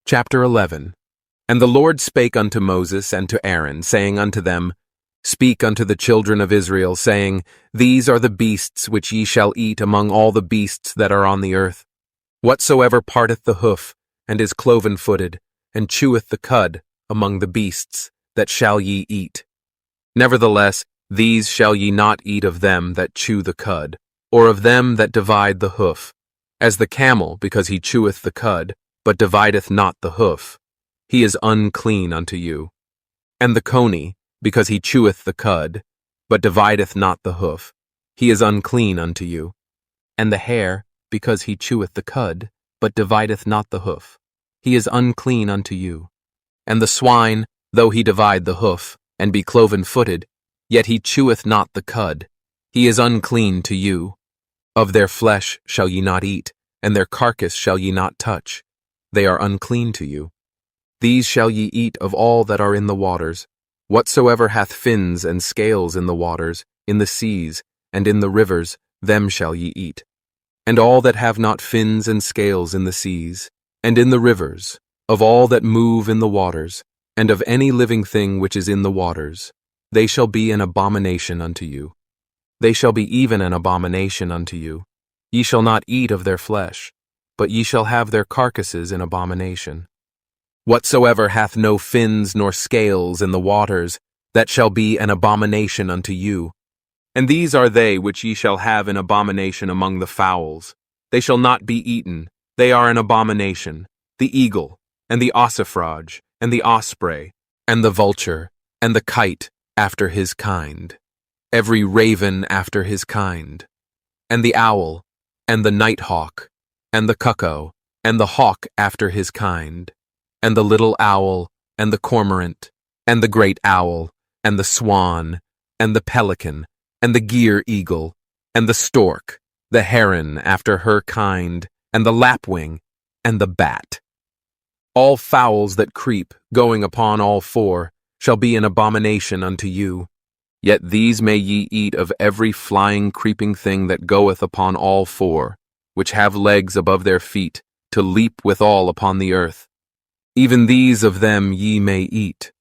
Chapter 11. And the Lord spake unto Moses and to Aaron, saying unto them, Speak unto the children of Israel, saying, These are the beasts which ye shall eat among all the beasts that are on the earth. Whatsoever parteth the hoof, and is cloven-footed, and cheweth the cud among the beasts, that shall ye eat. Nevertheless, these shall ye not eat of them that chew the cud, or of them that divide the hoof, as the camel, because he cheweth the cud, but divideth not the hoof. He is unclean unto you. And the coney, because he cheweth the cud, but divideth not the hoof. He is unclean unto you. And the hare, because he cheweth the cud, but divideth not the hoof. He is unclean unto you. And the swine, though he divide the hoof, and be cloven-footed, yet he cheweth not the cud. He is unclean to you. Of their flesh shall ye not eat, and their carcass shall ye not touch. They are unclean to you. These shall ye eat of all that are in the waters, whatsoever hath fins and scales in the waters, in the seas, and in the rivers, them shall ye eat. And all that have not fins and scales in the seas, and in the rivers, of all that move in the waters, and of any living thing which is in the waters, they shall be an abomination unto you. They shall be even an abomination unto you. Ye shall not eat of their flesh, but ye shall have their carcasses in abomination. Whatsoever hath no fins nor scales in the waters, that shall be an abomination unto you. And these are they which ye shall have in abomination among the fowls. They shall not be eaten, they are an abomination: the eagle, and the ossifrage, and the osprey, and the vulture, and the kite after his kind, every raven after his kind, and the owl, and the nighthawk, and the cuckoo, and the hawk after his kind, and the little owl, and the cormorant, and the great owl, and the swan, and the pelican, and the gyre eagle, and the stork, the heron after her kind, and the lapwing, and the bat. All fowls that creep, going upon all four, shall be an abomination unto you. Yet these may ye eat of every flying creeping thing that goeth upon all four, which have legs above their feet, to leap withal upon the earth. Even these of them ye may eat: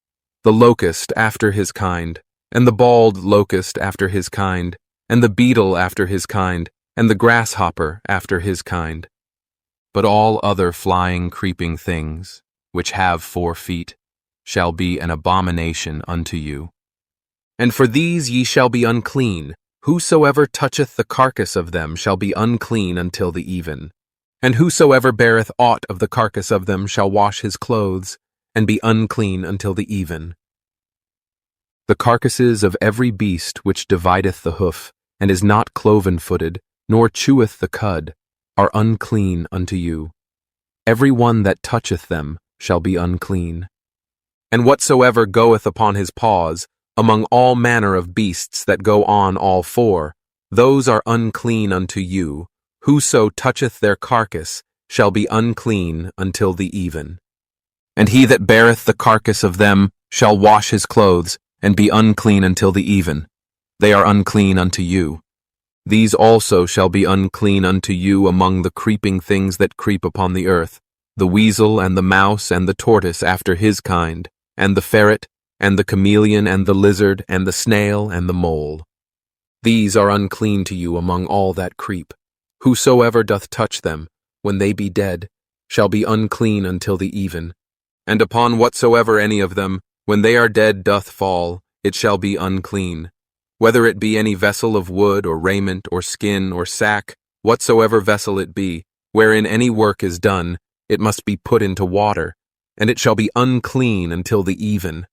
the locust after his kind, and the bald locust after his kind, and the beetle after his kind, and the grasshopper after his kind. But all other flying creeping things, which have 4 feet, shall be an abomination unto you. And for these ye shall be unclean. Whosoever toucheth the carcass of them shall be unclean until the even. And whosoever beareth aught of the carcass of them shall wash his clothes, and be unclean until the even. The carcasses of every beast which divideth the hoof, and is not cloven-footed, nor cheweth the cud, are unclean unto you. Every one that toucheth them shall be unclean. And whatsoever goeth upon his paws, among all manner of beasts that go on all four, those are unclean unto you. Whoso toucheth their carcass shall be unclean until the even. And he that beareth the carcass of them shall wash his clothes, and be unclean until the even. They are unclean unto you. These also shall be unclean unto you among the creeping things that creep upon the earth: the weasel, and the mouse, and the tortoise after his kind, and the ferret, and the chameleon, and the lizard, and the snail, and the mole. These are unclean to you among all that creep. Whosoever doth touch them, when they be dead, shall be unclean until the even. And upon whatsoever any of them, when they are dead, doth fall, it shall be unclean. Whether it be any vessel of wood, or raiment, or skin, or sack, whatsoever vessel it be, wherein any work is done, it must be put into water, and it shall be unclean until the even.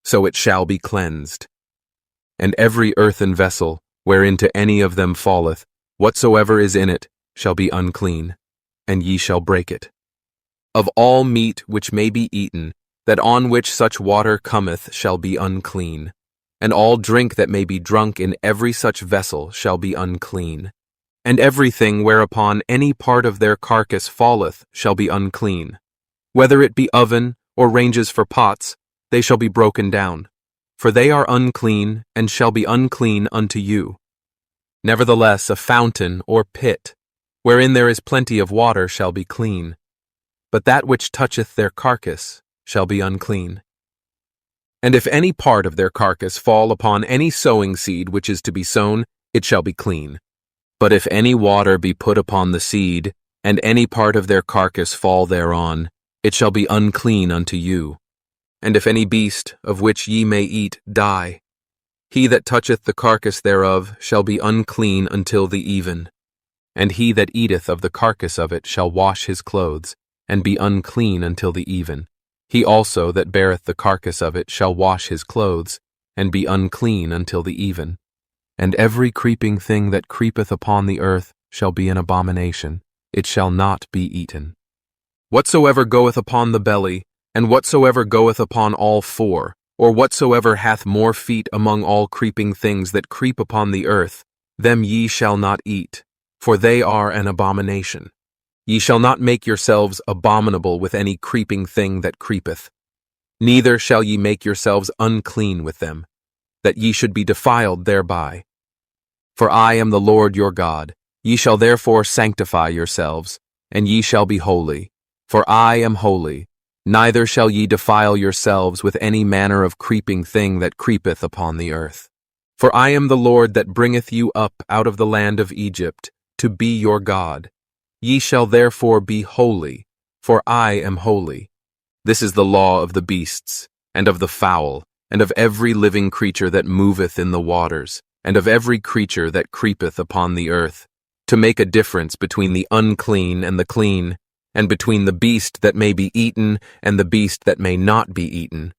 So it shall be cleansed. And every earthen vessel, whereinto any of them falleth, whatsoever is in it, shall be unclean, and ye shall break it. Of all meat which may be eaten, that on which such water cometh shall be unclean, and all drink that may be drunk in every such vessel shall be unclean. And everything whereupon any part of their carcass falleth shall be unclean. Whether it be oven, or ranges for pots, they shall be broken down, for they are unclean, and shall be unclean unto you. Nevertheless, a fountain or pit, wherein there is plenty of water, shall be clean. but that which toucheth their carcass shall be unclean. And if any part of their carcass fall upon any sowing seed which is to be sown, it shall be clean. But if any water be put upon the seed, and any part of their carcass fall thereon, it shall be unclean unto you. And if any beast, of which ye may eat, die, he that toucheth the carcass thereof shall be unclean until the even. And he that eateth of the carcass of it shall wash his clothes, and be unclean until the even. He also that beareth the carcass of it shall wash his clothes, and be unclean until the even. And every creeping thing that creepeth upon the earth shall be an abomination, it shall not be eaten. Whatsoever goeth upon the belly, and whatsoever goeth upon all four, or whatsoever hath more feet among all creeping things that creep upon the earth, them ye shall not eat, for they are an abomination. Ye shall not make yourselves abominable with any creeping thing that creepeth. Neither shall ye make yourselves unclean with them, that ye should be defiled thereby. For I am the Lord your God. Ye shall therefore sanctify yourselves, and ye shall be holy, for I am holy. Neither shall ye defile yourselves with any manner of creeping thing that creepeth upon the earth. For I am the Lord that bringeth you up out of the land of Egypt, to be your God. Ye shall therefore be holy, for I am holy. This is the law of the beasts, and of the fowl, and of every living creature that moveth in the waters, and of every creature that creepeth upon the earth, to make a difference between the unclean and the clean, and between the beast that may be eaten and the beast that may not be eaten.